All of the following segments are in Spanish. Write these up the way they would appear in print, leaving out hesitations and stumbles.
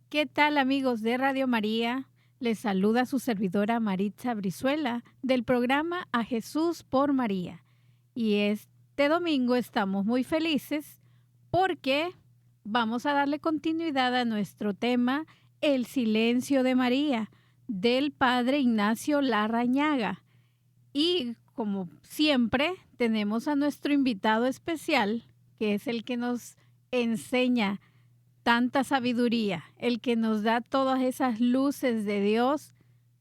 ¿Qué tal, amigos de Radio María? Les saluda su servidora Maritza Brizuela del programa A Jesús por María. Y este domingo estamos muy felices porque vamos a darle continuidad a nuestro tema El silencio de María del padre Ignacio Larrañaga. Y como siempre, tenemos a nuestro invitado especial, que es el que nos enseña tanta sabiduría, el que nos da todas esas luces de Dios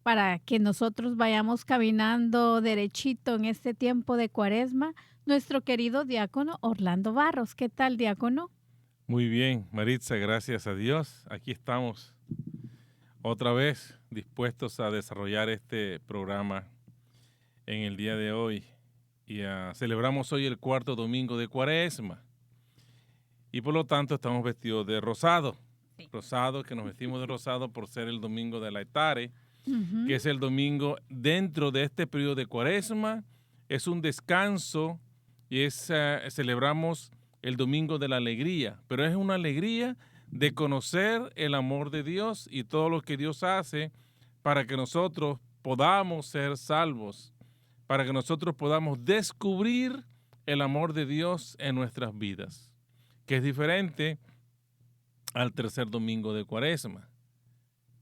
para que nosotros vayamos caminando derechito en este tiempo de Cuaresma, nuestro querido diácono Orlando Barros. ¿Qué tal, diácono? Muy bien, Maritza, gracias a Dios. Aquí estamos otra vez dispuestos a desarrollar este programa en el día de hoy. Y celebramos hoy el cuarto domingo de Cuaresma. Y por lo tanto estamos vestidos de rosado. Sí. Rosado, que nos vestimos de rosado por ser el domingo de la Etare, Ujú. que es el domingo dentro de este periodo de Cuaresma. Es un descanso y celebramos el domingo de la alegría, pero es una alegría de conocer el amor de Dios y todo lo que Dios hace para que nosotros podamos ser salvos, para que nosotros podamos descubrir el amor de Dios en nuestras vidas, que es diferente al tercer domingo de Cuaresma,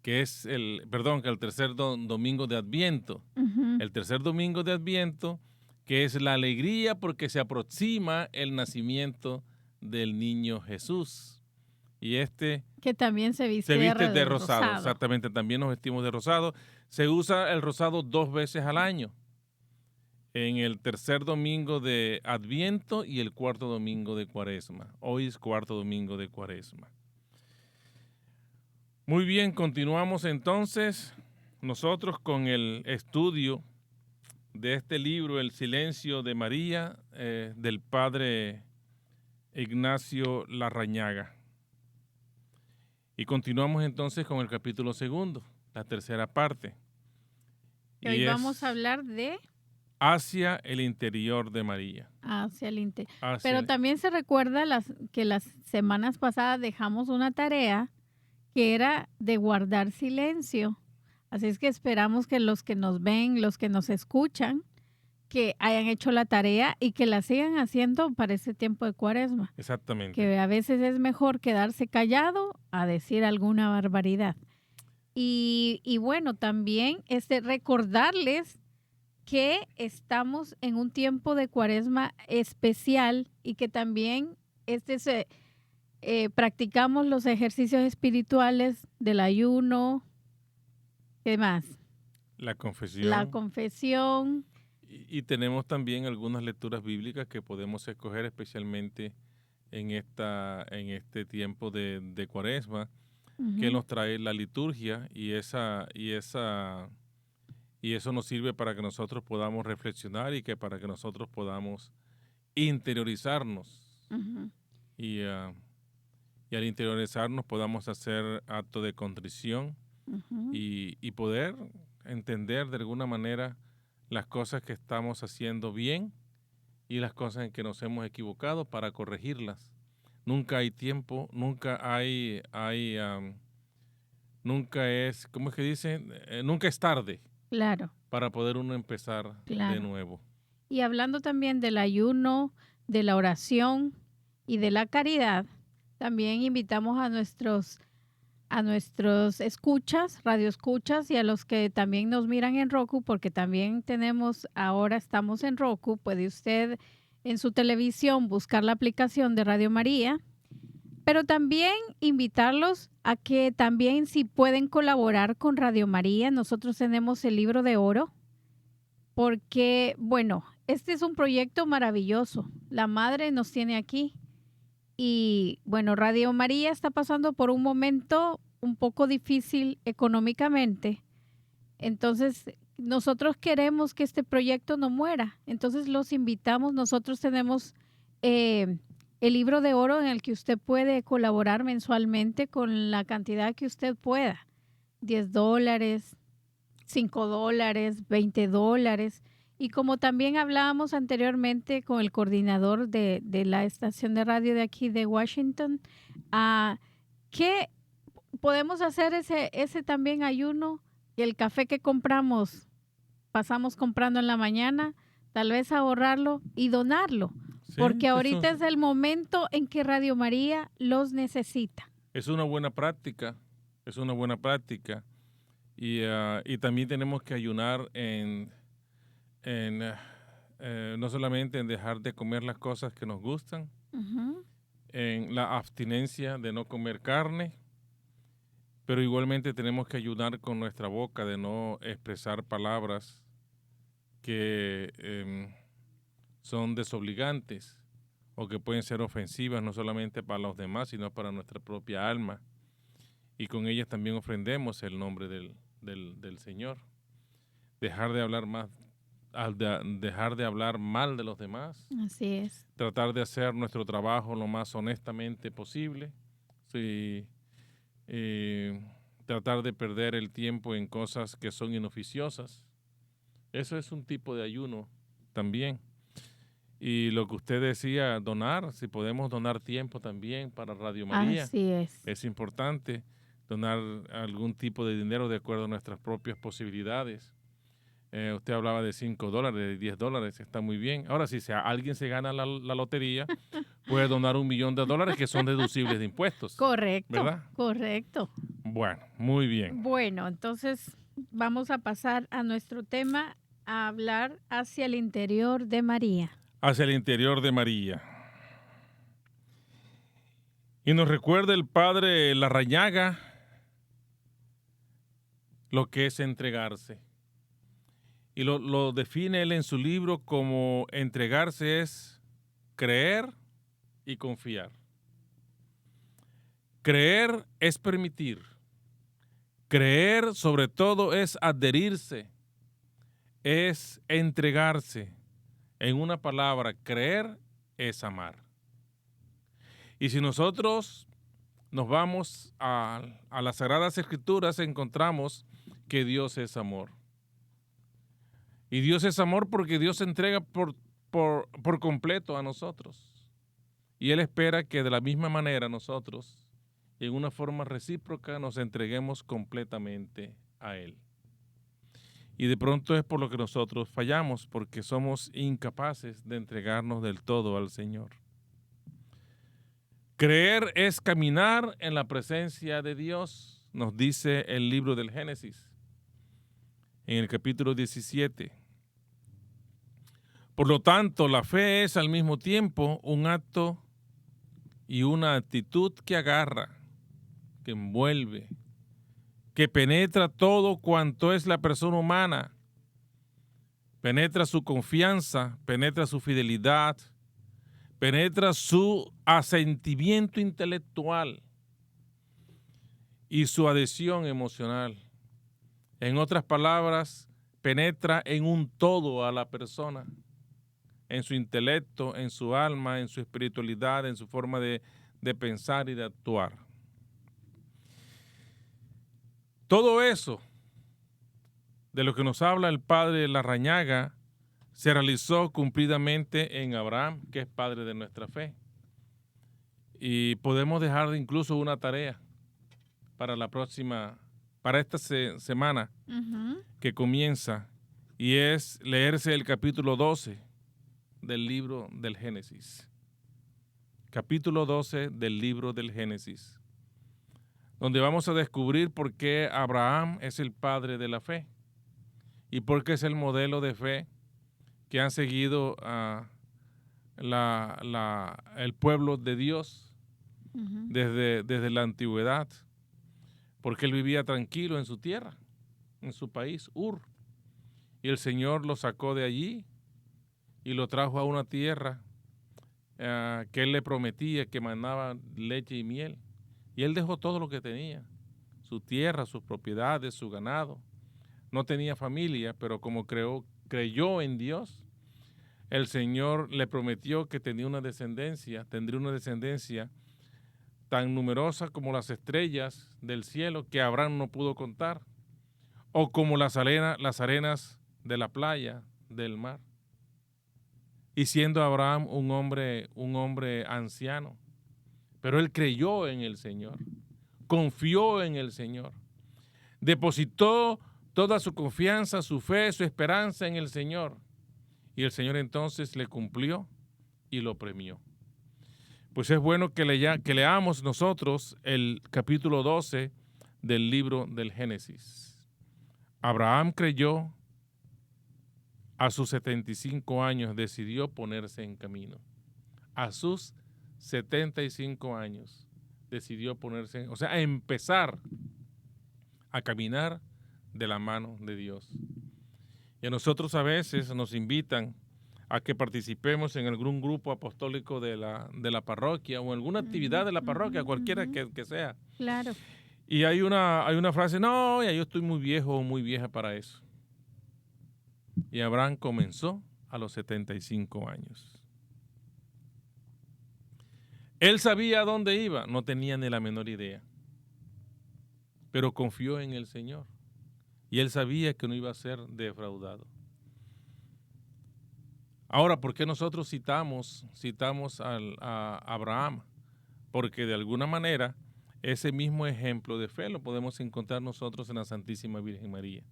que es que el tercer domingo de Adviento. Ujú. El tercer domingo de Adviento, que es la alegría porque se aproxima el nacimiento del niño Jesús. Y Que también se se viste viste de de rosado, rosado. exactamente, también nos vestimos de rosado. Se usa el rosado 2 veces al año, en el tercer domingo de Adviento y el cuarto domingo de Cuaresma. Hoy es cuarto domingo de Cuaresma. Muy bien, continuamos entonces nosotros con el estudio de este libro, El silencio de María, del padre Ignacio Larrañaga. Y continuamos entonces con el capítulo segundo, la tercera parte. Y hoy Y vamos a es hablar de hacia el interior de María. hacia el interior. Hacia Pero el- también se recuerda que las semanas pasadas dejamos una tarea que era de guardar silencio. Así es que esperamos que los que nos ven, los que nos escuchan, que hayan hecho la tarea y que la sigan haciendo para ese tiempo de Cuaresma, Exactamente. que a veces es mejor quedarse callado a decir alguna barbaridad. Y bueno, también recordarles que estamos en un tiempo de Cuaresma especial y que también practicamos los ejercicios espirituales del ayuno, ¿qué más? La La confesión. confesión. Y tenemos también algunas lecturas bíblicas que podemos escoger especialmente en este tiempo de Cuaresma, que Ujú. nos trae la liturgia y eso nos sirve para que nosotros podamos reflexionar y que para que nosotros podamos interiorizarnos Ujú. y, y al interiorizarnos podamos hacer acto de contrición Ujú. y poder entender de alguna manera las cosas que estamos haciendo bien y las cosas en que nos hemos equivocado para corregirlas. Nunca hay tiempo, nunca es, ¿cómo es que dicen? Nunca es tarde Claro, para poder uno empezar de claro. nuevo. Y hablando también del ayuno, de la oración y de la caridad, también invitamos a nuestros escuchas, radioescuchas y a los que también nos miran en Roku, porque también ahora estamos en Roku, puede usted en su televisión buscar la aplicación de Radio María, pero también invitarlos a que también si pueden colaborar con Radio María, nosotros tenemos el libro de oro, porque bueno, este es un proyecto maravilloso, la madre nos tiene aquí y bueno, Radio María está pasando por un momento un poco difícil económicamente. Entonces, nosotros queremos que este proyecto no muera. Entonces, los invitamos. Nosotros tenemos el libro de oro en el que usted puede colaborar mensualmente con la cantidad que usted pueda. $10, $5, $20. Y como también hablábamos anteriormente con el coordinador de la estación de radio de aquí de Washington, ¿qué podemos hacer ese también ayuno y el café que pasamos comprando en la mañana, tal vez ahorrarlo y donarlo, Sí, porque ahorita es el momento en que Radio María los necesita. es una buena práctica, es una buena práctica. Y también tenemos que ayunar no solamente en dejar de comer las cosas que nos gustan, Ujú. en la abstinencia de no comer carne, pero igualmente tenemos que ayudar con nuestra boca de no expresar palabras que son desobligantes o que pueden ser ofensivas no solamente para los demás, sino para nuestra propia alma. Y con ellas también ofrendemos el nombre del Señor. Dejar de hablar dejar de hablar mal de los demás, Así es. tratar de hacer nuestro trabajo lo más honestamente posible, sí, tratar de perder el tiempo en cosas que son inoficiosas. Eso es un tipo de ayuno también. Y lo que usted decía, donar, si podemos donar tiempo también para Radio María, Así es. es importante donar algún tipo de dinero de acuerdo a nuestras propias posibilidades. Usted hablaba de $5, de $10, está muy bien. Ahora, si alguien se gana la lotería, puede donar $1 millón que son deducibles de impuestos. Correcto, ¿Verdad? correcto. Bueno, muy bien. Bueno, entonces vamos a pasar a nuestro tema, a hablar hacia el interior de María. Hacia el interior de María. Y nos recuerda el padre Larrañaga lo que es entregarse. Y lo define él en su libro como entregarse es creer y confiar. Creer es permitir. Creer sobre todo es adherirse, es entregarse. En una palabra, creer es amar. Y si nosotros nos vamos a las Sagradas Escrituras, encontramos que Dios es amor. Y Dios es amor porque Dios se entrega por completo a nosotros. Y Él espera que de la misma manera nosotros, en una forma recíproca, nos entreguemos completamente a Él. Y de pronto es por lo que nosotros fallamos, porque somos incapaces de entregarnos del todo al Señor. Creer es caminar en la presencia de Dios, nos dice el libro del Génesis, en el capítulo 17. Por lo tanto, la fe es al mismo tiempo un acto y una actitud que agarra, que envuelve, que penetra todo cuanto es la persona humana, penetra su confianza, penetra su fidelidad, penetra su asentimiento intelectual y su adhesión emocional. En otras palabras, penetra en un todo a la persona, en su intelecto, en su alma, en su espiritualidad, en su forma de pensar y de actuar. Todo eso de lo que nos habla el padre Larrañaga se realizó cumplidamente en Abraham, que es padre de nuestra fe. Y podemos dejar incluso una tarea para para esta semana que comienza, y es leerse el capítulo 12 del libro del Génesis. Capítulo 12 del libro del Génesis, donde vamos a descubrir por qué Abraham es el padre de la fe y por qué es el modelo de fe que han seguido el pueblo de Dios desde la antigüedad, porque él vivía tranquilo en su tierra, en su país, Ur, y el Señor lo sacó de allí y lo trajo a una tierra que él le prometía que manaba leche y miel, y él dejó todo lo que tenía, su tierra, sus propiedades, su ganado. No tenía familia, pero como creyó en Dios, el Señor le prometió que tendría una descendencia tan numerosa como las estrellas del cielo que Abraham no pudo contar, o como las arenas de la playa, del mar. Y siendo Abraham un hombre anciano, pero él creyó en el Señor. confió en el Señor. Depositó toda su confianza, su fe, su esperanza en el Señor. Y el Señor entonces le cumplió y lo premió. Pues es bueno que leamos nosotros el capítulo 12 del libro del Génesis. Abraham creyó, a sus 75 años decidió ponerse en camino. A sus 75 años decidió ponerse, a empezar a caminar de la mano de Dios. Y a nosotros a veces nos invitan a que participemos en algún grupo apostólico de la parroquia o en alguna actividad de la parroquia, cualquiera que sea. Claro. Y hay una frase, no, ya yo estoy muy viejo o muy vieja para eso. Y Abraham comenzó a los 75 años. Él sabía a dónde iba, no tenía ni la menor idea. Pero confió en el Señor. Y él sabía que no iba a ser defraudado. Ahora, ¿por qué nosotros citamos a Abraham? Porque de alguna manera ese mismo ejemplo de fe lo podemos encontrar nosotros en la Santísima Virgen María.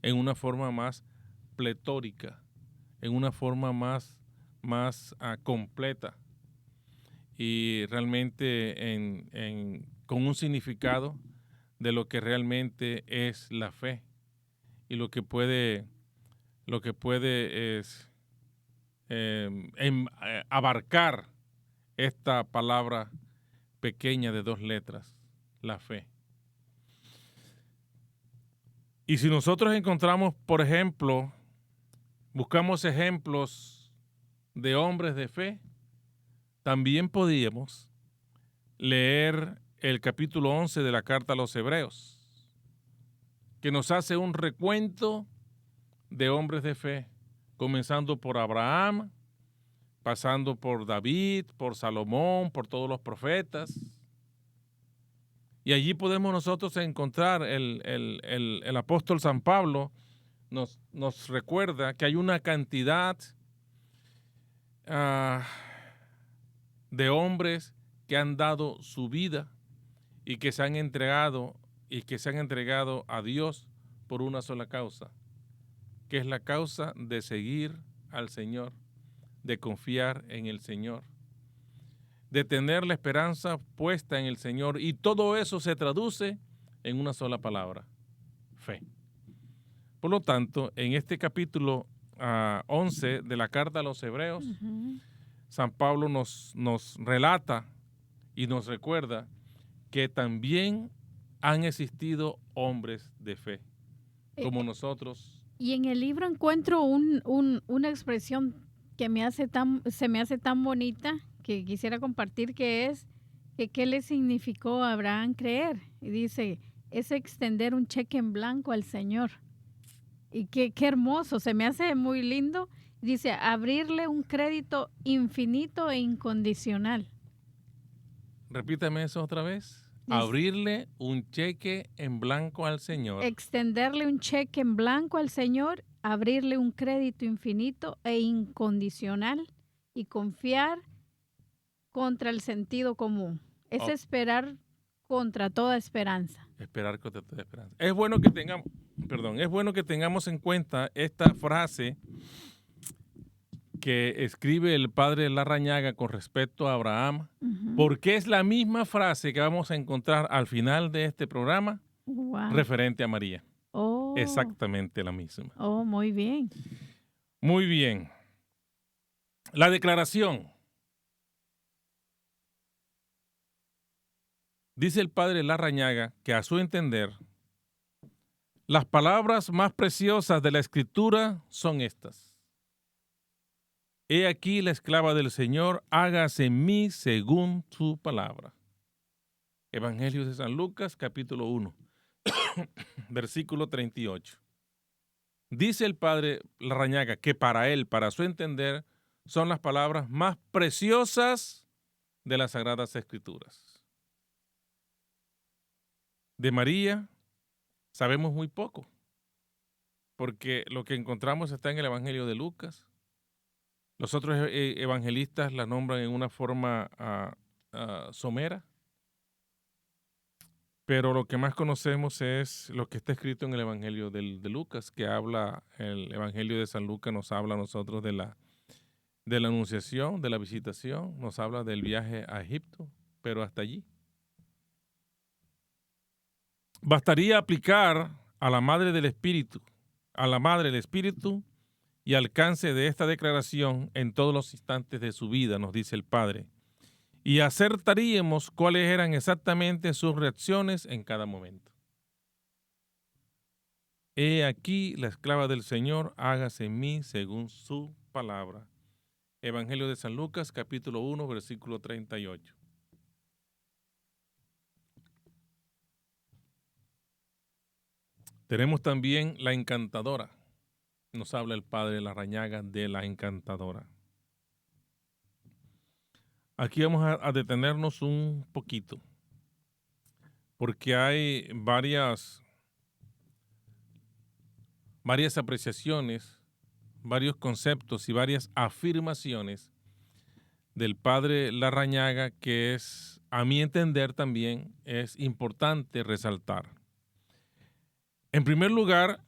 En una forma más pletórica, en una forma más completa y realmente con un significado de lo que realmente es la fe y lo que puede es abarcar esta palabra pequeña de 2 letras, la fe. Y si nosotros encontramos, por ejemplo, buscamos ejemplos de hombres de fe, también podíamos leer el capítulo 11 de la carta a los Hebreos, que nos hace un recuento de hombres de fe, comenzando por Abraham, pasando por David, por Salomón, por todos los profetas. Y allí podemos nosotros encontrar el apóstol San Pablo nos recuerda que hay una cantidad de hombres que han dado su vida y que se han entregado a Dios por una sola causa, que es la causa de seguir al Señor, de confiar en el Señor, de tener la esperanza puesta en el Señor, y todo eso se traduce en una sola palabra: fe. Por lo tanto, en este capítulo 11 de la carta a los Hebreos, San Pablo nos relata y nos recuerda que también han existido hombres de fe, como nosotros. Y en el libro encuentro una expresión que se me hace tan bonita, que quisiera compartir, que es que qué le significó a Abraham creer. Y dice, es extender un cheque en blanco al Señor. Y qué hermoso, se me hace muy lindo. Dice, abrirle un crédito infinito e incondicional. Repítame eso otra vez. Dice, abrirle un cheque en blanco al Señor. Extenderle un cheque en blanco al Señor, abrirle un crédito infinito e incondicional y confiar contra el sentido común. Es esperar contra toda esperanza. Esperar contra toda esperanza. Es bueno que tengamos en cuenta esta frase que escribe el padre Larrañaga con respecto a Abraham, porque es la misma frase que vamos a encontrar al final de este programa, referente a María. Exactamente la misma. Muy bien. Muy bien. La declaración. Dice el padre Larrañaga que, a su entender, las palabras más preciosas de la Escritura son estas: he aquí la esclava del Señor, hágase en mí según tu palabra. Evangelio de San Lucas, capítulo 1, versículo 38. Dice el padre Larrañaga que para él, para su entender, son las palabras más preciosas de las Sagradas Escrituras. De María sabemos muy poco, porque lo que encontramos está en el Evangelio de Lucas. Los otros evangelistas la nombran en una forma somera. pero lo que más conocemos es lo que está escrito en el Evangelio de Lucas, que habla, el Evangelio de San Lucas nos habla a nosotros de la anunciación, de la visitación, nos habla del viaje a Egipto, pero hasta allí. Bastaría aplicar a la Madre del Espíritu, a la Madre del Espíritu y alcance de esta declaración en todos los instantes de su vida, nos dice el Padre, y acertaríamos cuáles eran exactamente sus reacciones en cada momento. He aquí la esclava del Señor, hágase en mí según su palabra. Evangelio de San Lucas, capítulo 1, versículo 38. Tenemos también la encantadora. Nos habla el Padre Larrañaga de la encantadora. Aquí vamos a detenernos un poquito, porque hay varias apreciaciones, varios conceptos y varias afirmaciones del Padre Larrañaga que es, a mi entender también, es importante resaltar. En primer lugar,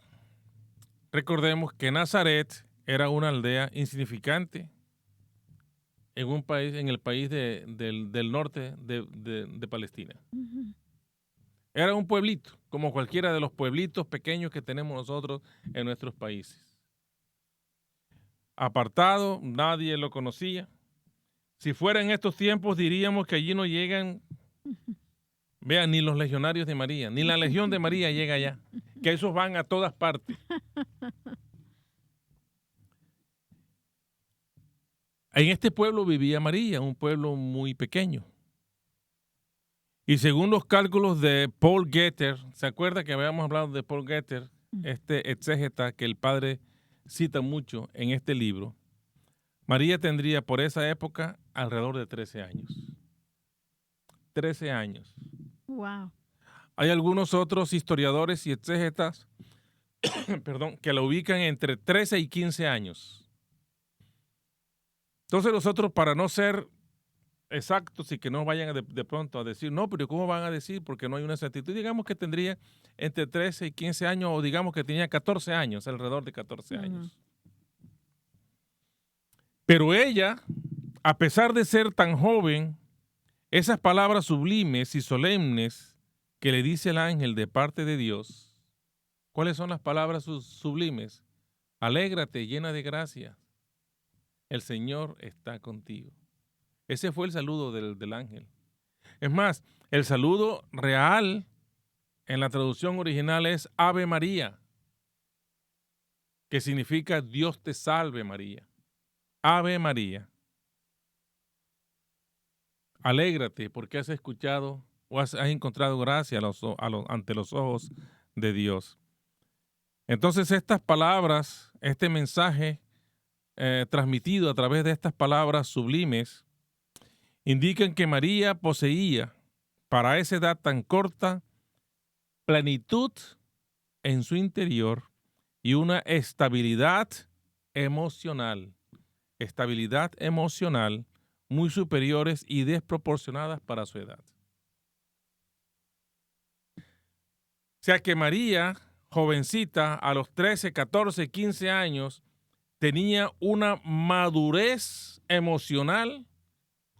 recordemos que Nazaret era una aldea insignificante en un país, en el país del norte de Palestina. Ujú. Era un pueblito, como cualquiera de los pueblitos pequeños que tenemos nosotros en nuestros países. Apartado, nadie lo conocía. Si fuera en estos tiempos, diríamos que allí no llegan, vean, ni los legionarios de María, ni la Legión de María llega allá, que esos van a todas partes. En este pueblo vivía María, un pueblo muy pequeño. Y según los cálculos de Paul Getter, ¿se acuerda que habíamos hablado de Paul Getter? Este exégeta que el padre cita mucho en este libro. María tendría por esa época alrededor de 13 años. 13 años. Wow. Hay algunos otros historiadores y exégetas perdón, que la ubican entre 13 y 15 años. Entonces nosotros, para no ser exactos y que no vayan de pronto a decir, no, pero ¿cómo van a decir? Porque no hay una exactitud. Digamos que tendría entre 13 y 15 años, o digamos que tenía 14 años, alrededor de 14 años. Pero ella, a pesar de ser tan joven, esas palabras sublimes y solemnes que le dice el ángel de parte de Dios, ¿cuáles son las palabras sublimes? Alégrate, llena de gracia, el Señor está contigo. Ese fue el saludo del ángel. Es más, el saludo real en la traducción original es Ave María, que significa Dios te salve María. Ave María. Alégrate porque has escuchado o has encontrado gracia ante los ojos de Dios. Entonces estas palabras, este mensaje transmitido a través de estas palabras sublimes, indican que María poseía, para esa edad tan corta, plenitud en su interior y una estabilidad emocional muy superiores y desproporcionadas para su edad. O sea que María, jovencita, a los 13, 14, 15 años, tenía una madurez emocional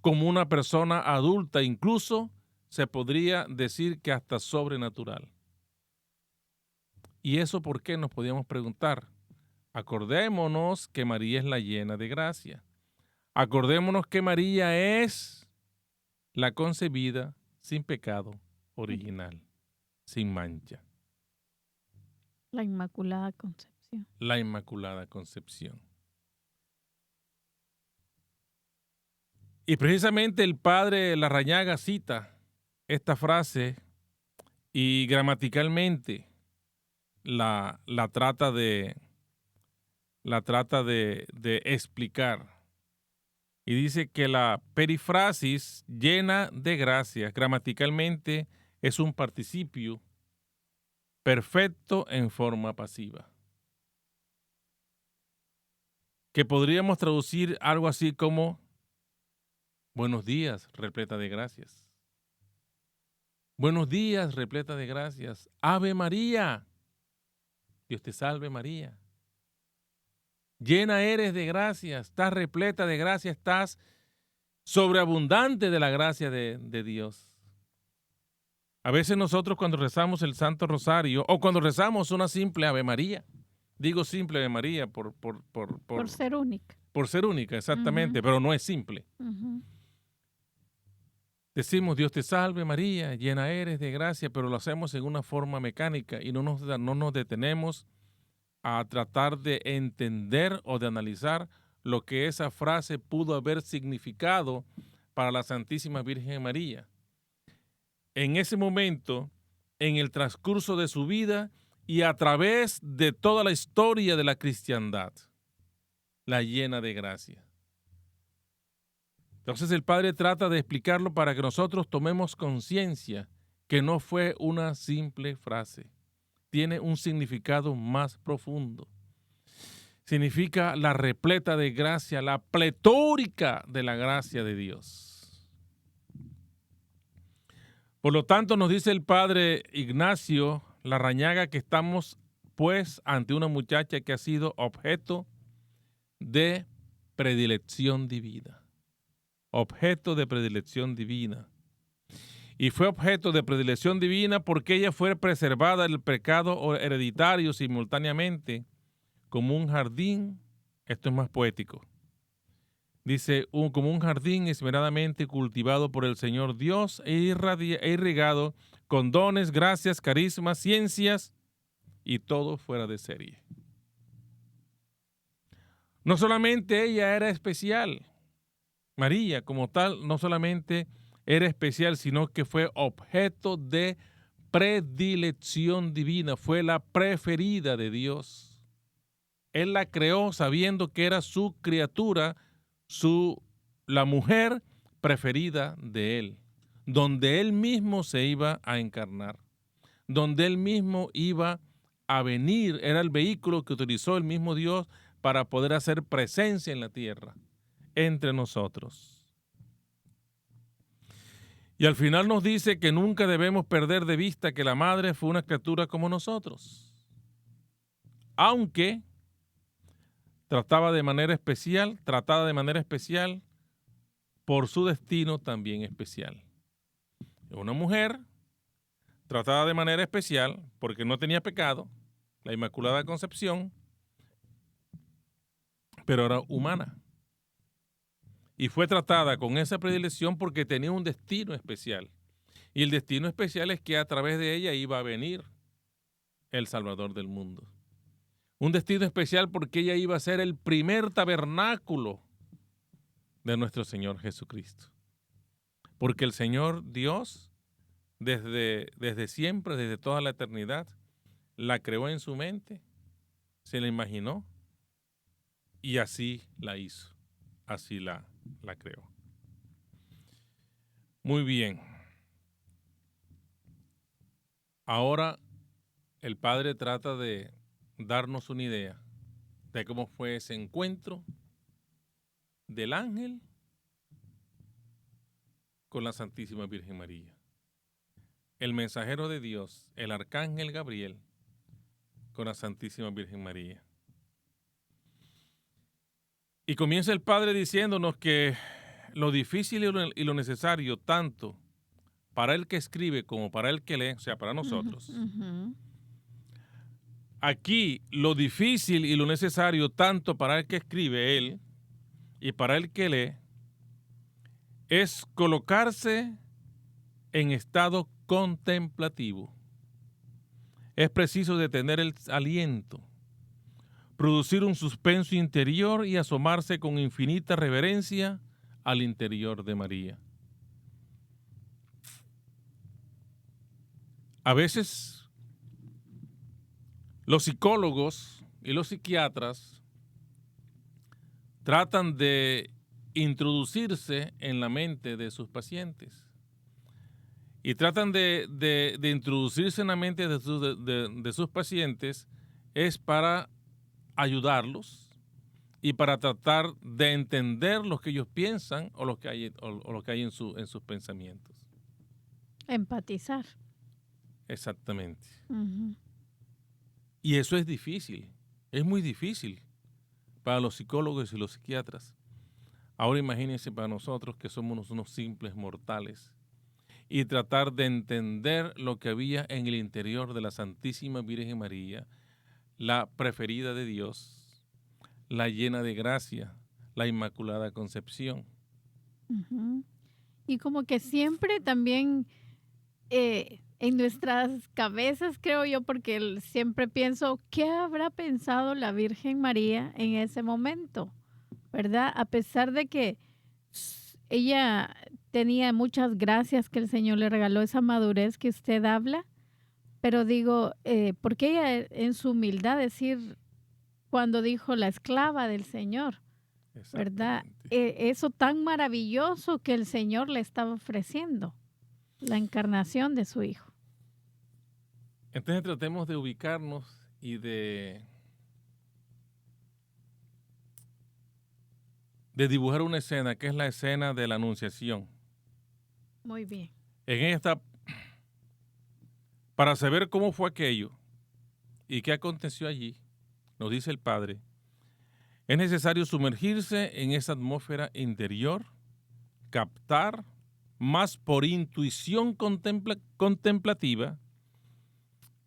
como una persona adulta, incluso se podría decir que hasta sobrenatural. ¿Y eso por qué? Nos podíamos preguntar. Acordémonos que María es la llena de gracia. Acordémonos que María es la concebida sin pecado original, sin mancha. La Inmaculada Concepción. La Inmaculada Concepción. Y precisamente el padre Larrañaga cita esta frase y gramaticalmente la trata de explicar. Y dice que la perifrasis llena de gracia gramaticalmente es un participio perfecto en forma pasiva, que podríamos traducir algo así como buenos días, repleta de gracias. Buenos días, repleta de gracias. Ave María. Dios te salve María. Llena eres de gracia, estás repleta de gracia, estás sobreabundante de la gracia de Dios. A veces nosotros cuando rezamos el Santo Rosario o cuando rezamos una simple Ave María, digo simple Ave María por ser única. Por ser única, exactamente, pero no es simple. Decimos Dios te salve María, llena eres de gracia, pero lo hacemos en una forma mecánica y no nos detenemos a tratar de entender o de analizar lo que esa frase pudo haber significado para la Santísima Virgen María. En ese momento, en el transcurso de su vida y a través de toda la historia de la cristiandad, la llena de gracia. Entonces el Padre trata de explicarlo para que nosotros tomemos conciencia que no fue una simple frase. Tiene un significado más profundo. Significa la repleta de gracia, la pletórica de la gracia de Dios. Por lo tanto, nos dice el Padre Ignacio Larrañaga que estamos pues ante una muchacha que ha sido objeto de predilección divina. Objeto de predilección divina. Y fue objeto de predilección divina porque ella fue preservada del pecado hereditario simultáneamente como un jardín, esto es más poético, dice, como un jardín esmeradamente cultivado por el Señor Dios e irrigado con dones, gracias, carismas, ciencias y todo fuera de serie. No solamente ella era especial, María como tal no solamente era especial, sino que fue objeto de predilección divina, fue la preferida de Dios. Él la creó sabiendo que era su criatura, la mujer preferida de él, donde él mismo se iba a encarnar, donde él mismo iba a venir, era el vehículo que utilizó el mismo Dios para poder hacer presencia en la tierra, entre nosotros. Y al final nos dice que nunca debemos perder de vista que la madre fue una criatura como nosotros. Aunque tratada de manera especial por su destino también especial. Una mujer tratada de manera especial porque no tenía pecado, la Inmaculada Concepción, pero era humana. Y fue tratada con esa predilección porque tenía un destino especial. Y el destino especial es que a través de ella iba a venir el Salvador del mundo. Un destino especial porque ella iba a ser el primer tabernáculo de nuestro Señor Jesucristo. Porque el Señor Dios, desde siempre, desde toda la eternidad, la creó en su mente, se la imaginó y así la hizo, así la creó. Muy bien. Ahora el Padre trata de darnos una idea de cómo fue ese encuentro del ángel con la Santísima Virgen María. El mensajero de Dios, el arcángel Gabriel, con la Santísima Virgen María. Y comienza el Padre diciéndonos que lo difícil y lo necesario, tanto para el que escribe como para el que lee, o sea, para nosotros. Aquí lo difícil y lo necesario, tanto para el que escribe él y para el que lee, es colocarse en estado contemplativo. Es preciso detener el aliento, producir un suspenso interior y asomarse con infinita reverencia al interior de María. A veces los psicólogos y los psiquiatras tratan de introducirse en la mente de sus pacientes y tratan de introducirse en la mente de sus pacientes es para ayudarlos y para tratar de entender lo que ellos piensan o lo que hay en sus pensamientos. Empatizar. Exactamente. Ujú. Y eso es difícil, es muy difícil para los psicólogos y los psiquiatras. Ahora imagínense para nosotros que somos unos simples mortales y tratar de entender lo que había en el interior de la Santísima Virgen María, la preferida de Dios, la llena de gracia, la Inmaculada Concepción. Ujú. Y como que siempre también en nuestras cabezas, creo yo, porque siempre pienso, ¿qué habrá pensado la Virgen María en ese momento? ¿Verdad? A pesar de que ella tenía muchas gracias que el Señor le regaló, esa madurez que usted habla, pero digo, porque ella en su humildad decir, cuando dijo la esclava del Señor, ¿verdad? Exactamente. Eso tan maravilloso que el Señor le estaba ofreciendo, la encarnación de su Hijo. Entonces tratemos de ubicarnos y de dibujar una escena, que es la escena de la Anunciación. Muy bien. En esta, para saber cómo fue aquello y qué aconteció allí, nos dice el Padre, es necesario sumergirse en esa atmósfera interior, captar más por intuición contemplativa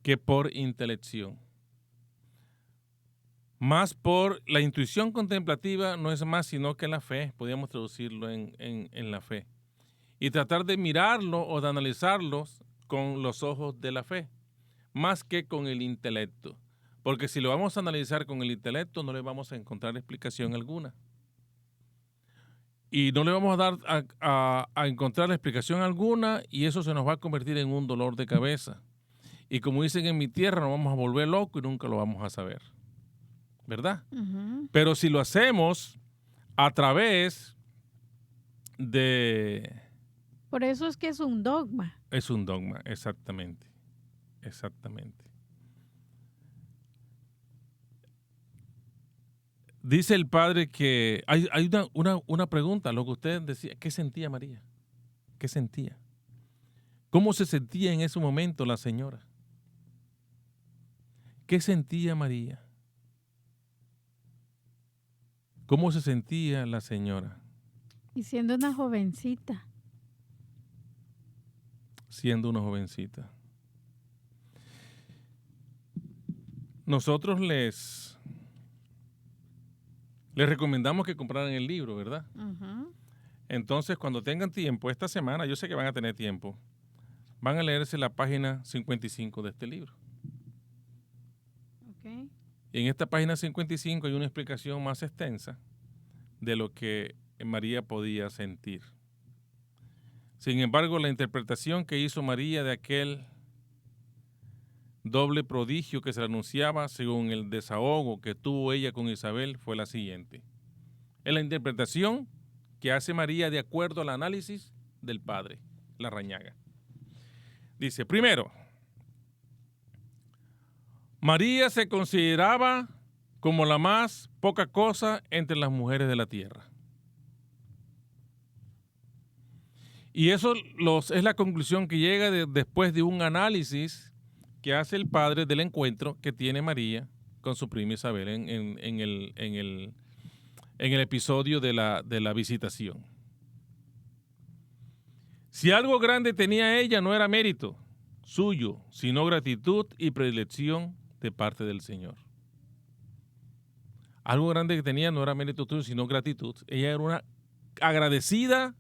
que por intelección. Más por la intuición contemplativa no es más sino que la fe, podríamos traducirlo en la fe. Y tratar de mirarlo o de analizarlos con los ojos de la fe, más que con el intelecto. Porque si lo vamos a analizar con el intelecto, no le vamos a encontrar explicación alguna. Y no le vamos a dar a encontrar explicación alguna y eso se nos va a convertir en un dolor de cabeza. Y como dicen en mi tierra, nos vamos a volver locos y nunca lo vamos a saber. ¿Verdad? Ujú. Pero si lo hacemos a través de... Por eso es que es un dogma. Es un dogma, exactamente. Exactamente. Dice el Padre que hay una pregunta, lo que usted decía, ¿qué sentía María? ¿Qué sentía? ¿Cómo se sentía en ese momento la señora? ¿Qué sentía María? ¿Cómo se sentía la señora Y siendo una jovencita. siendo una jovencita? Nosotros les recomendamos que compraran el libro, ¿verdad? Ujú. Entonces, cuando tengan tiempo, esta semana, yo sé que van a tener tiempo, van a leerse la página 55 de este libro. Ok. Y en esta página 55 hay una explicación más extensa de lo que María podía sentir. Sin embargo, la interpretación que hizo María de aquel doble prodigio que se le anunciaba según el desahogo que tuvo ella con Isabel fue la siguiente. Es la interpretación que hace María de acuerdo al análisis del Padre Larrañaga. Dice, primero, María se consideraba como la más poca cosa entre las mujeres de la tierra. Y eso es la conclusión que llega después de un análisis que hace el padre del encuentro que tiene María con su prima Isabel en el episodio de la visitación. Si algo grande tenía ella, no era mérito suyo, sino gratitud y predilección de parte del Señor. Algo grande que tenía no era mérito tuyo, sino gratitud. Ella era una agradecida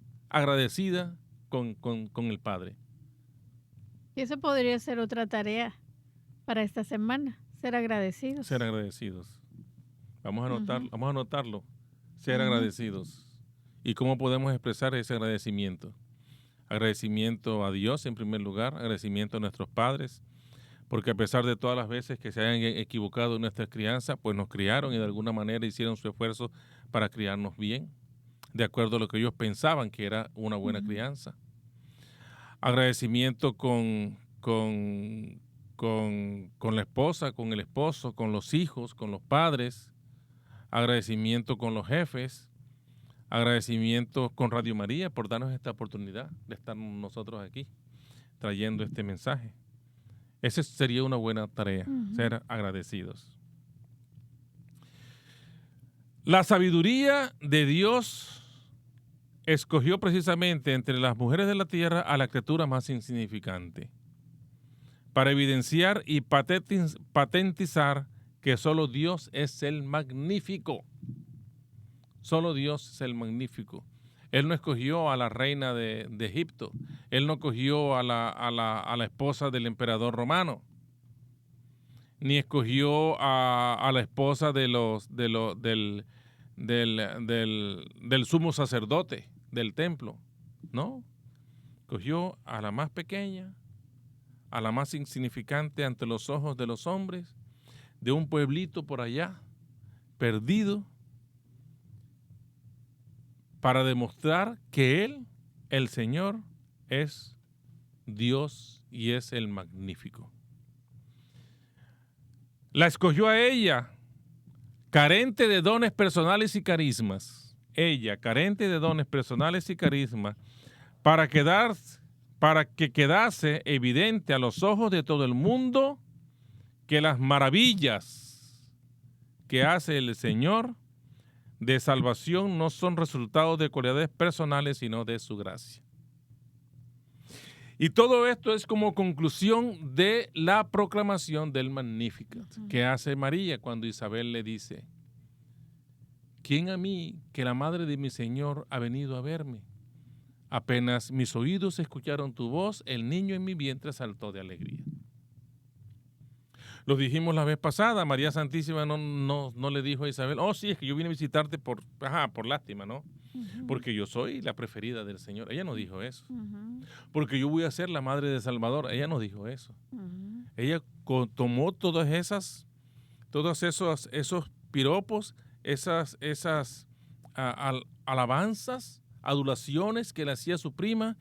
con el Padre. Y eso podría ser otra tarea para esta semana, ser agradecidos. Ser agradecidos. Vamos a anotarlo. Ser Ujú. agradecidos. ¿Y cómo podemos expresar ese agradecimiento? Agradecimiento a Dios en primer lugar, agradecimiento a nuestros padres, porque a pesar de todas las veces que se hayan equivocado en nuestra crianza, pues nos criaron y de alguna manera hicieron su esfuerzo para criarnos bien, de acuerdo a lo que ellos pensaban que era una buena Ujú. crianza. Agradecimiento con la esposa, con el esposo, con los hijos, con los padres. Agradecimiento con los jefes. Agradecimiento con Radio María por darnos esta oportunidad de estar nosotros aquí trayendo este mensaje. Esa sería una buena tarea, ser agradecidos. La sabiduría de Dios escogió precisamente entre las mujeres de la tierra a la criatura más insignificante, para evidenciar y patentizar que solo Dios es el magnífico. Solo Dios es el magnífico. Él no escogió a la reina de Egipto. Él no escogió a la esposa del emperador romano. Ni escogió a la esposa del sumo sacerdote del templo. No. Escogió a la más pequeña, a la más insignificante ante los ojos de los hombres, de un pueblito por allá, perdido, para demostrar que Él, el Señor, es Dios y es el magnífico. La escogió a ella, carente de dones personales y carismas. Ella, carente de dones personales y carismas, para que quedase evidente a los ojos de todo el mundo que las maravillas que hace el Señor de salvación no son resultados de cualidades personales, sino de su gracia. Y todo esto es como conclusión de la proclamación del Magnificat que hace María cuando Isabel le dice: ¿quién a mí que la madre de mi Señor ha venido a verme? Apenas mis oídos escucharon tu voz, el niño en mi vientre saltó de alegría. Lo dijimos la vez pasada, María Santísima no le dijo a Isabel: oh, sí, es que yo vine a visitarte por lástima, ¿no? Porque yo soy la preferida del Señor. Ella no dijo eso. Porque yo voy a ser la madre de Salvador. Ella no dijo eso. Ella tomó todos esos piropos, esas alabanzas, adulaciones que le hacía su prima,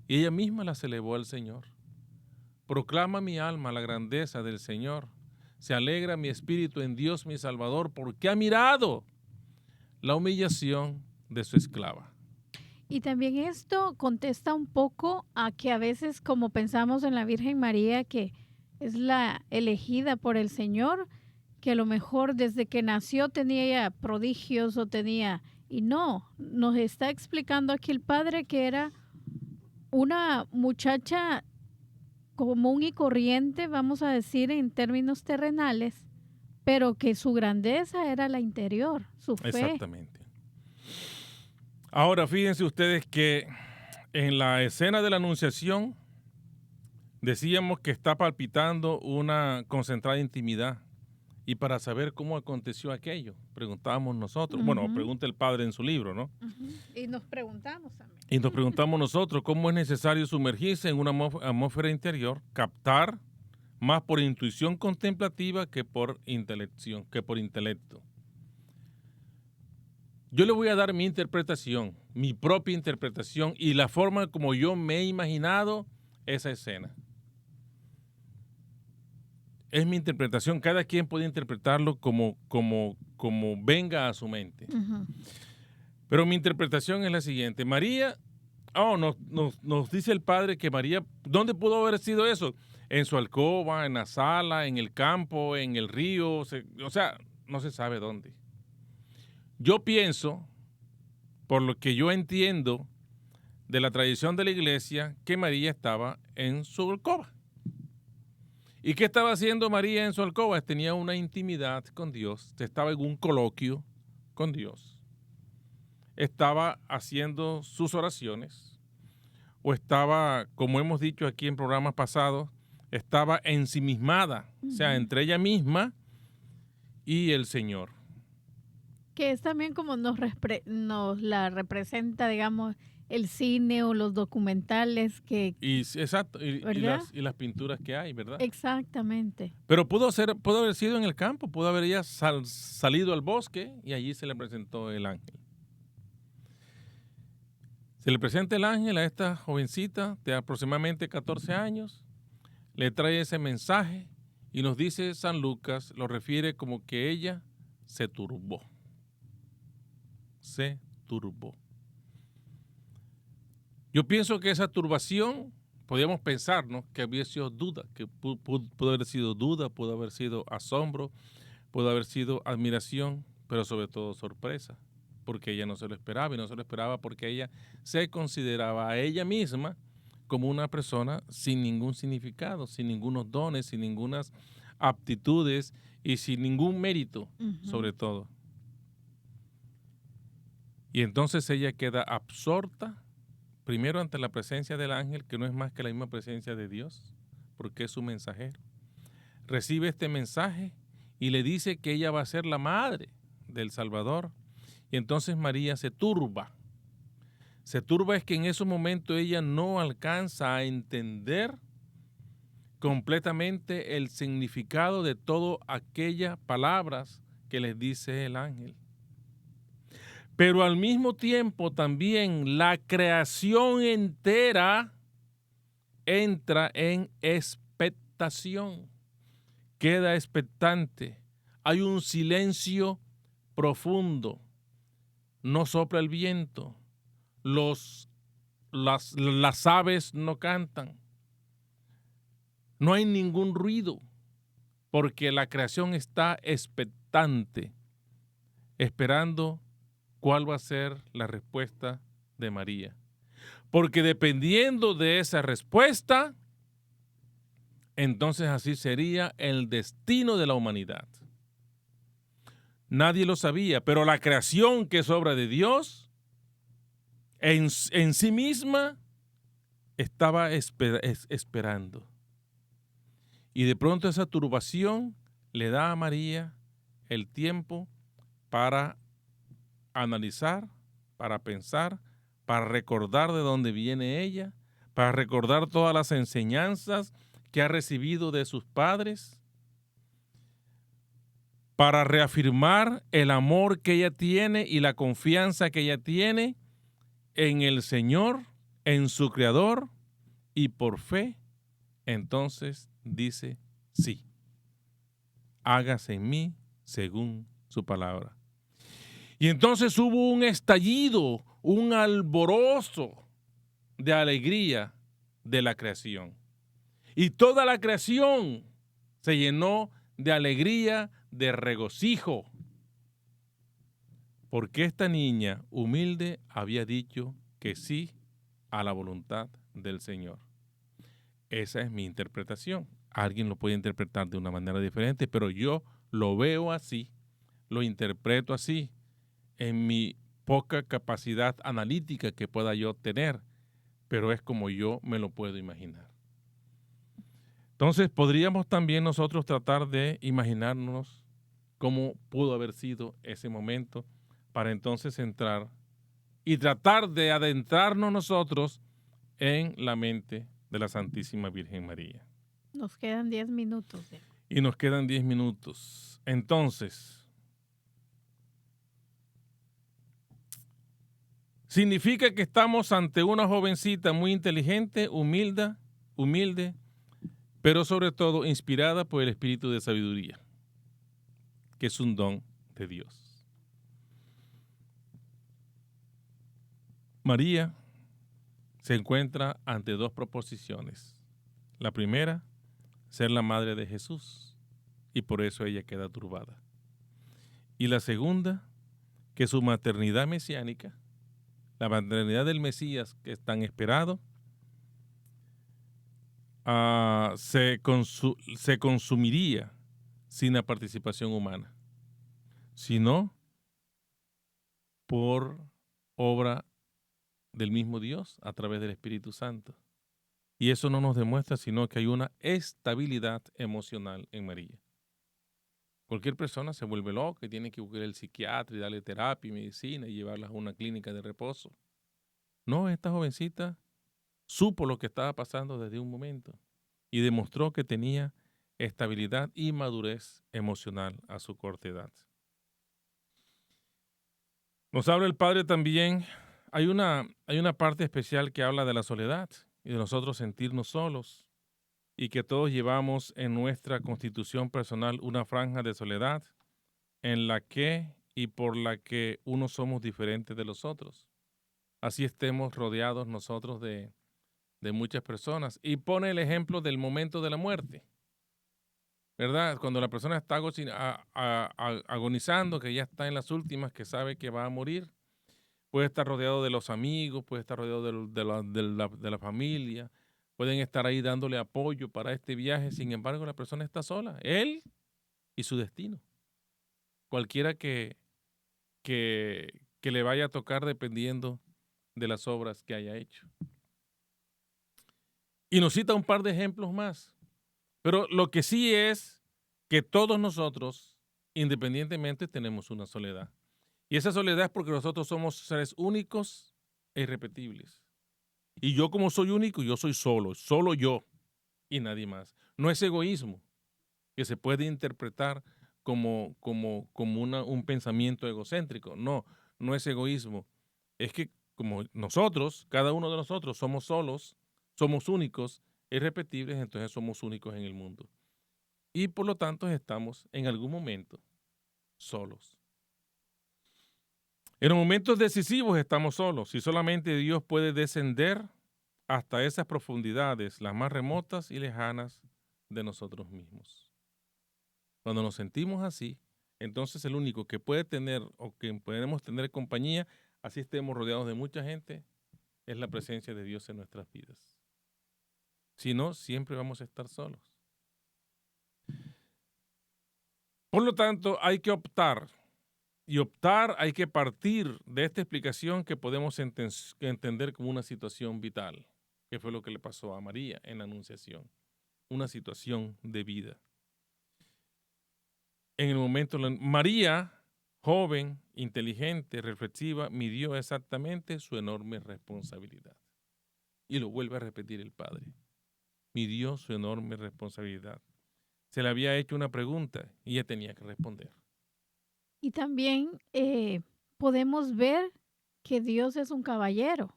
y ella misma las elevó al Señor. Proclama mi alma la grandeza del Señor. Se alegra mi espíritu en Dios mi Salvador, porque ha mirado la humillación de su esclava. Y también esto contesta un poco a que a veces, como pensamos en la Virgen María, que es la elegida por el Señor, que a lo mejor desde que nació tenía ella prodigios y no, nos está explicando aquí el Padre que era una muchacha común y corriente, vamos a decir en términos terrenales, pero que su grandeza era la interior, su fe. Exactamente. Ahora, fíjense ustedes que en la escena de la Anunciación decíamos que está palpitando una concentrada intimidad. Y para saber cómo aconteció aquello, preguntábamos nosotros. Bueno, pregunta el Padre en su libro, ¿no? Y nos preguntamos también. Y nos preguntamos nosotros cómo es necesario sumergirse en una atmósfera interior, captar más por intuición contemplativa que por intelecto. Yo le voy a dar mi interpretación, mi propia interpretación y la forma como yo me he imaginado esa escena. Es mi interpretación, cada quien puede interpretarlo como venga a su mente. Pero mi interpretación es la siguiente. María, nos dice el Padre que María, ¿dónde pudo haber sido eso? En su alcoba, en la sala, en el campo, en el río, o sea, no se sabe dónde. Yo pienso, por lo que yo entiendo de la tradición de la iglesia, que María estaba en su alcoba. ¿Y qué estaba haciendo María en su alcoba? Tenía una intimidad con Dios, estaba en un coloquio con Dios, estaba haciendo sus oraciones, o estaba, como hemos dicho aquí en programas pasados, estaba ensimismada, o sea, entre ella misma y el Señor. Que es también como nos la representa, digamos, el cine o los documentales Exacto, y las pinturas que hay, ¿verdad? Exactamente. Pero pudo haber sido en el campo, pudo haber ella salido al bosque y allí se le presentó el ángel. Se le presenta el ángel a esta jovencita de aproximadamente 14 años, le trae ese mensaje y nos dice San Lucas, lo refiere como que ella se turbó. Se turbó. Yo pienso que esa turbación podíamos pensar, ¿no?, que había sido duda, que pudo haber sido duda, pudo haber sido asombro, pudo haber sido admiración, pero sobre todo sorpresa, porque ella no se lo esperaba, y no se lo esperaba porque ella se consideraba a ella misma como una persona sin ningún significado, sin ningunos dones, sin ningunas aptitudes y sin ningún mérito, sobre todo. Y entonces ella queda absorta, primero ante la presencia del ángel, que no es más que la misma presencia de Dios, porque es su mensajero. Recibe este mensaje y le dice que ella va a ser la madre del Salvador. Y entonces María se turba. Se turba es que en ese momento ella no alcanza a entender completamente el significado de todas aquellas palabras que les dice el ángel. Pero al mismo tiempo también la creación entera entra en expectación, queda expectante. Hay un silencio profundo, no sopla el viento, las aves no cantan, no hay ningún ruido, porque la creación está expectante, esperando cuál va a ser la respuesta de María. Porque dependiendo de esa respuesta, entonces así sería el destino de la humanidad. Nadie lo sabía, pero la creación, que es obra de Dios, en sí misma estaba esperando. Y de pronto esa turbación le da a María el tiempo para analizar, para pensar, para recordar de dónde viene ella, para recordar todas las enseñanzas que ha recibido de sus padres, para reafirmar el amor que ella tiene y la confianza que ella tiene en el Señor, en su Creador, y por fe, entonces dice, sí, hágase en mí según su palabra. Y entonces hubo un estallido, un alborozo de alegría de la creación. Y toda la creación se llenó de alegría, de regocijo, porque esta niña humilde había dicho que sí a la voluntad del Señor. Esa es mi interpretación. Alguien lo puede interpretar de una manera diferente, pero yo lo veo así, lo interpreto así, en mi poca capacidad analítica que pueda yo tener, pero es como yo me lo puedo imaginar. Entonces, podríamos también nosotros tratar de imaginarnos cómo pudo haber sido ese momento para entonces entrar y tratar de adentrarnos nosotros en la mente de la Santísima Virgen María. Nos quedan 10 minutos. Y nos quedan 10 minutos. Entonces, significa que estamos ante una jovencita muy inteligente, humilde, pero sobre todo inspirada por el espíritu de sabiduría, que es un don de Dios. María se encuentra ante dos proposiciones. La primera, ser la madre de Jesús, y por eso ella queda turbada. Y la segunda, que su maternidad mesiánica, la maternidad del Mesías que es tan esperado, se consumiría sin la participación humana, sino por obra del mismo Dios a través del Espíritu Santo. Y eso no nos demuestra sino que hay una estabilidad emocional en María. Cualquier persona se vuelve loca y tiene que buscar al psiquiatra y darle terapia y medicina y llevarla a una clínica de reposo. No, esta jovencita supo lo que estaba pasando desde un momento y demostró que tenía estabilidad y madurez emocional a su corta edad. Nos habla el Padre también, hay una parte especial que habla de la soledad y de nosotros sentirnos solos y que todos llevamos en nuestra constitución personal una franja de soledad en la que y por la que unos somos diferentes de los otros. Así estemos rodeados nosotros de de muchas personas y pone el ejemplo del momento de la muerte, ¿verdad? Cuando la persona está agonizando, que ya está en las últimas, que sabe que va a morir, puede estar rodeado de los amigos, puede estar rodeado de la familia, pueden estar ahí dándole apoyo para este viaje. Sin embargo, la persona está sola, él y su destino. Cualquiera que le vaya a tocar dependiendo de las obras que haya hecho. Y nos cita un par de ejemplos más. Pero lo que sí es que todos nosotros, independientemente, tenemos una soledad. Y esa soledad es porque nosotros somos seres únicos e irrepetibles. Y yo como soy único, yo soy solo yo y nadie más. No es egoísmo que se puede interpretar como un pensamiento egocéntrico. No, no es egoísmo. Es que como nosotros, cada uno de nosotros somos solos, somos únicos, irrepetibles, entonces somos únicos en el mundo. Y por lo tanto estamos en algún momento solos. En los momentos decisivos estamos solos y solamente Dios puede descender hasta esas profundidades, las más remotas y lejanas de nosotros mismos. Cuando nos sentimos así, entonces el único que puede tener o que podemos tener compañía, así estemos rodeados de mucha gente, es la presencia de Dios en nuestras vidas. Si no, siempre vamos a estar solos. Por lo tanto, hay que optar. Y optar hay que partir de esta explicación que podemos entender como una situación vital, que fue lo que le pasó a María en la Anunciación, una situación de vida. En el momento, María, joven, inteligente, reflexiva, midió exactamente su enorme responsabilidad. Y lo vuelve a repetir el Padre. Midió su enorme responsabilidad. Se le había hecho una pregunta y ella tenía que responder. Y también podemos ver que Dios es un caballero,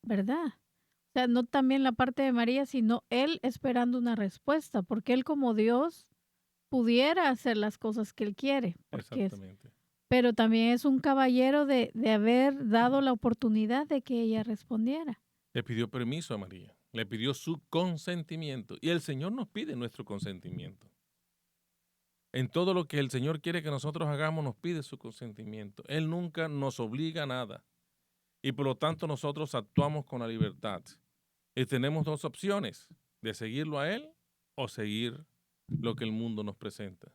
¿verdad? O sea, no también la parte de María, sino él esperando una respuesta, porque él como Dios pudiera hacer las cosas que él quiere, Exactamente. pero también es un caballero de haber dado la oportunidad de que ella respondiera. Le pidió permiso a María, le pidió su consentimiento y el Señor nos pide nuestro consentimiento. En todo lo que el Señor quiere que nosotros hagamos, nos pide su consentimiento. Él nunca nos obliga a nada y por lo tanto nosotros actuamos con la libertad. Y tenemos dos opciones, de seguirlo a Él o seguir lo que el mundo nos presenta.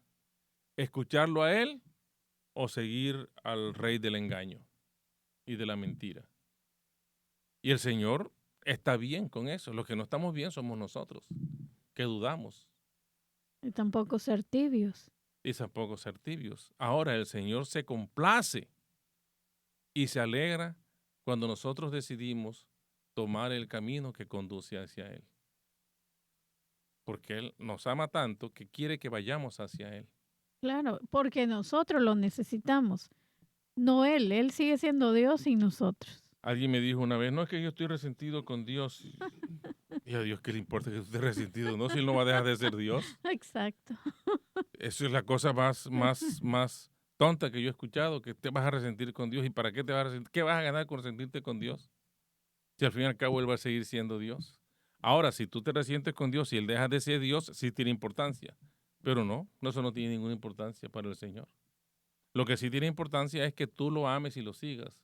Escucharlo a Él o seguir al rey del engaño y de la mentira. Y el Señor está bien con eso. Los que no estamos bien somos nosotros, que dudamos. Y tampoco ser tibios. Y tampoco ser tibios. Ahora el Señor se complace y se alegra cuando nosotros decidimos tomar el camino que conduce hacia Él. Porque Él nos ama tanto que quiere que vayamos hacia Él. Claro, porque nosotros lo necesitamos. No él, él sigue siendo Dios y nosotros. Alguien me dijo una vez, no es que yo estoy resentido con Dios. Y a Dios, ¿qué le importa que tú estés resentido? No, si Él no va a dejar de ser Dios. Exacto. Eso es la cosa más tonta que yo he escuchado, que te vas a resentir con Dios. ¿Y para qué te vas a resentir? ¿Qué vas a ganar con resentirte con Dios? Si al fin y al cabo Él va a seguir siendo Dios. Ahora, si tú te resientes con Dios y Él deja de ser Dios, sí tiene importancia. Pero no, eso no tiene ninguna importancia para el Señor. Lo que sí tiene importancia es que tú lo ames y lo sigas.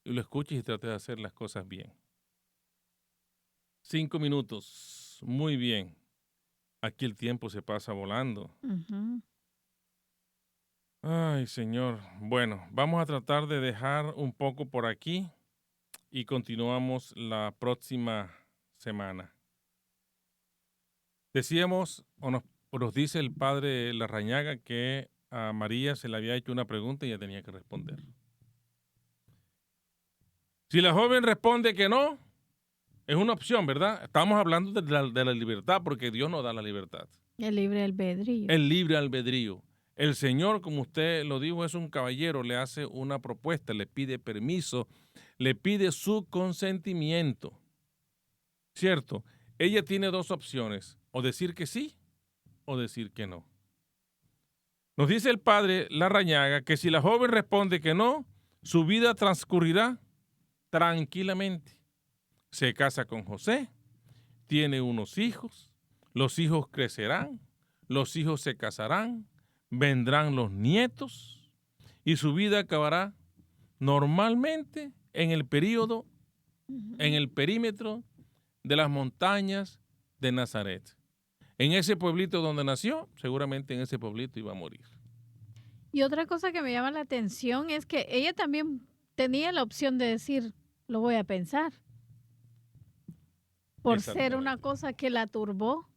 Y lo escuches y trates de hacer las cosas bien. 5 minutos. Muy bien. Aquí el tiempo se pasa volando. Ujú. Ay, Señor. Bueno, vamos a tratar de dejar un poco por aquí y continuamos la próxima semana. Decíamos, o nos dice el padre Larrañaga que a María se le había hecho una pregunta y ella tenía que responder. Si la joven responde que no, es una opción, ¿verdad? Estamos hablando de la libertad porque Dios nos da la libertad. El libre albedrío. El libre albedrío. El Señor, como usted lo dijo, es un caballero, le hace una propuesta, le pide permiso, le pide su consentimiento. ¿Cierto? Ella tiene dos opciones, o decir que sí o decir que no. Nos dice el padre Larrañaga que si la joven responde que no, su vida transcurrirá tranquilamente. Se casa con José tiene unos hijos, los hijos crecerán, los hijos se casarán, vendrán los nietos y su vida acabará normalmente en el perímetro de las montañas de Nazaret. En ese pueblito donde nació, seguramente en ese pueblito iba a morir. Y otra cosa que me llama la atención es que ella también tenía la opción de decir, lo voy a pensar. Por ser una cosa que la turbó,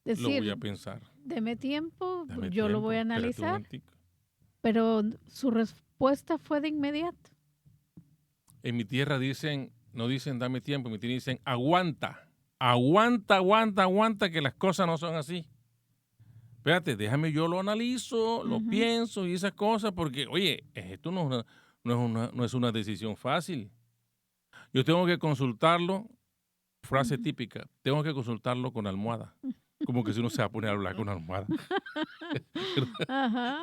Lo voy a decir, pensar. deme tiempo, Dame yo lo tiempo, voy a espérate un analizar. momentico. Pero su respuesta fue de inmediato. En mi tierra no dicen dame tiempo, en mi tierra dicen aguanta. Aguanta, que las cosas no son así. Espérate, déjame, yo lo analizo, lo pienso y esas cosas, porque, oye, esto no es una decisión fácil. Yo tengo que consultarlo, frase típica, tengo que consultarlo con almohada. Como que si uno se va a poner a hablar con almohada. Ajá,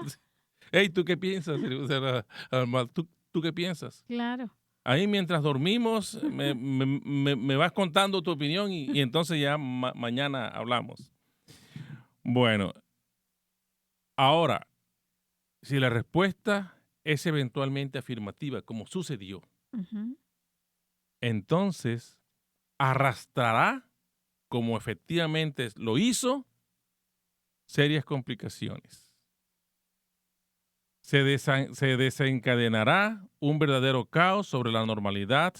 Hey, ¿tú qué piensas? Almohada, ¿tú qué piensas? claro. Ahí mientras dormimos me vas contando tu opinión y entonces ya mañana hablamos. Bueno, ahora, si la respuesta es eventualmente afirmativa, como sucedió, Ujú. entonces arrastrará, como efectivamente lo hizo, serias complicaciones. Se desencadenará un verdadero caos sobre la normalidad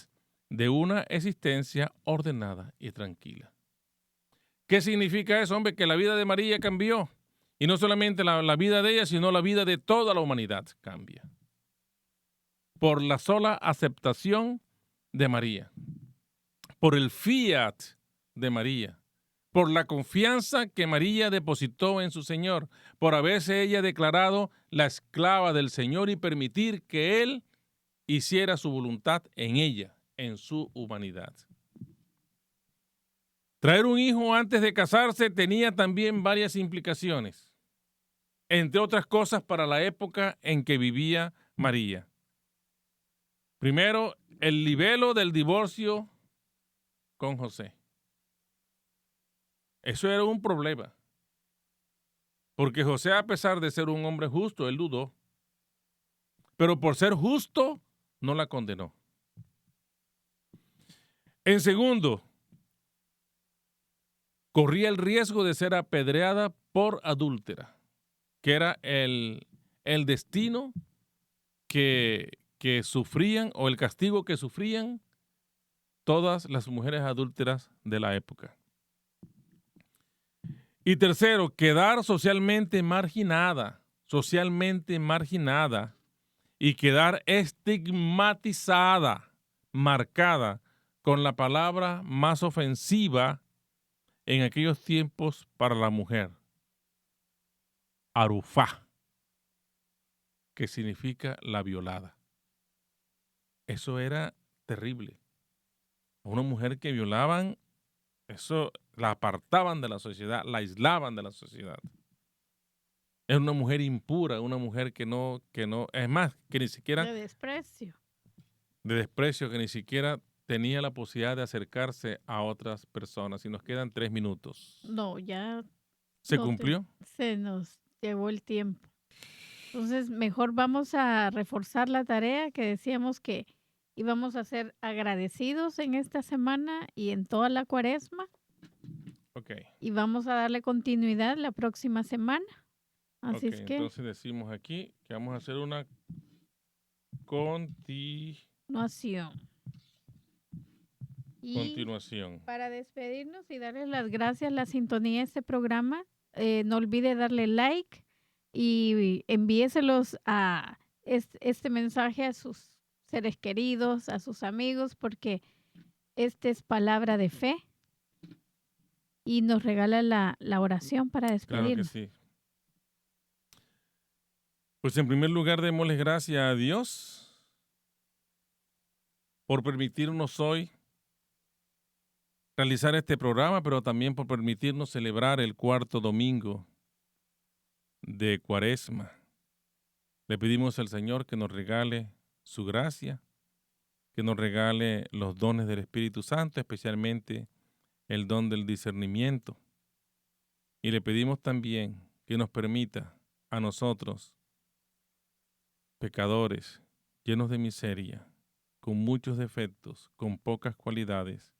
de una existencia ordenada y tranquila. ¿Qué significa eso, hombre? Que la vida de María cambió. Y no solamente la vida de ella, sino la vida de toda la humanidad cambia. Por la sola aceptación de María. Por el fiat de María. Por la confianza que María depositó en su Señor. Por haberse ella declarado la esclava del Señor y permitir que Él hiciera su voluntad en ella, en su humanidad. Traer un hijo antes de casarse tenía también varias implicaciones, entre otras cosas para la época en que vivía María. Primero, el libelo del divorcio con José. Eso era un problema, porque José, a pesar de ser un hombre justo, él dudó, pero por ser justo, no la condenó. En segundo, corría el riesgo de ser apedreada por adúltera, que era el destino que sufrían o el castigo que sufrían todas las mujeres adúlteras de la época. Y tercero, quedar socialmente marginada y quedar estigmatizada, marcada con la palabra más ofensiva en aquellos tiempos para la mujer, arufá, que significa la violada. Eso era terrible. Una mujer que violaban, eso la apartaban de la sociedad, la aislaban de la sociedad. Es una mujer impura, una mujer que no, es más, que ni siquiera, De desprecio. de desprecio, que ni siquiera tenía la posibilidad de acercarse a otras personas. Y nos quedan 3 minutos. No, ya ¿Se cumplió? se nos llevó el tiempo. Entonces, mejor vamos a reforzar la tarea que decíamos que íbamos a ser agradecidos en esta semana y en toda la cuaresma. Ok. Y vamos a darle continuidad la próxima semana. Así es que, entonces decimos aquí que vamos a hacer una continuación. Para despedirnos y darles las gracias, la sintonía de este programa, no olvide darle like y envíeselos a este mensaje a sus seres queridos, a sus amigos, porque esta es palabra de fe y nos regala la oración para despedirnos. Claro que sí. Pues en primer lugar, démosle gracias a Dios por permitirnos hoy realizar este programa, pero también por permitirnos celebrar el 4º domingo de Cuaresma. Le pedimos al Señor que nos regale su gracia, que nos regale los dones del Espíritu Santo, especialmente el don del discernimiento. Y le pedimos también que nos permita a nosotros, pecadores, llenos de miseria, con muchos defectos, con pocas cualidades,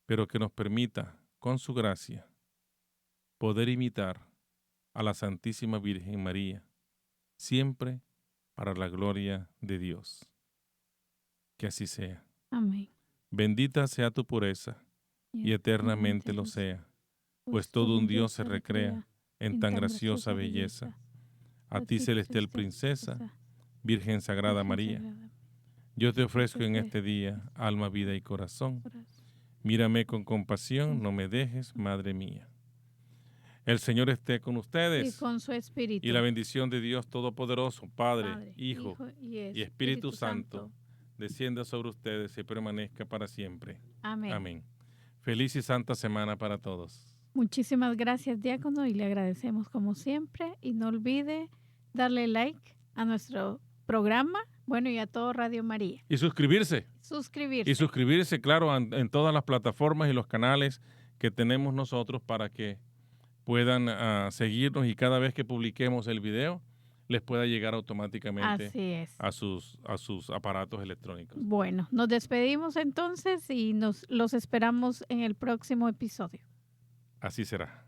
pero que nos permita, con su gracia, poder imitar a la Santísima Virgen María, siempre para la gloria de Dios. Que así sea. Amén. Bendita sea tu pureza, y eternamente lo sea, pues todo un Dios se recrea en tan graciosa belleza. A ti, celestial princesa, Virgen Sagrada María, yo te ofrezco en este día alma, vida y corazón. Mírame con compasión, no me dejes, Madre mía. El Señor esté con Y ustedes. con su espíritu. Y la bendición de Dios Todopoderoso, Padre, Padre, Hijo y Espíritu Santo, descienda sobre ustedes y permanezca para siempre. Amén. Amén. Feliz y santa semana para todos. Muchísimas gracias, diácono, y le agradecemos como siempre. Y no olvide darle like a nuestro programa, bueno, y a todo Radio María. Y suscribirse. Suscribirse. Y suscribirse, claro, en todas las plataformas y los canales que tenemos nosotros para que puedan seguirnos y cada vez que publiquemos el video les pueda llegar automáticamente Así es. a sus aparatos electrónicos. Bueno, nos despedimos entonces y los esperamos en el próximo episodio. Así será.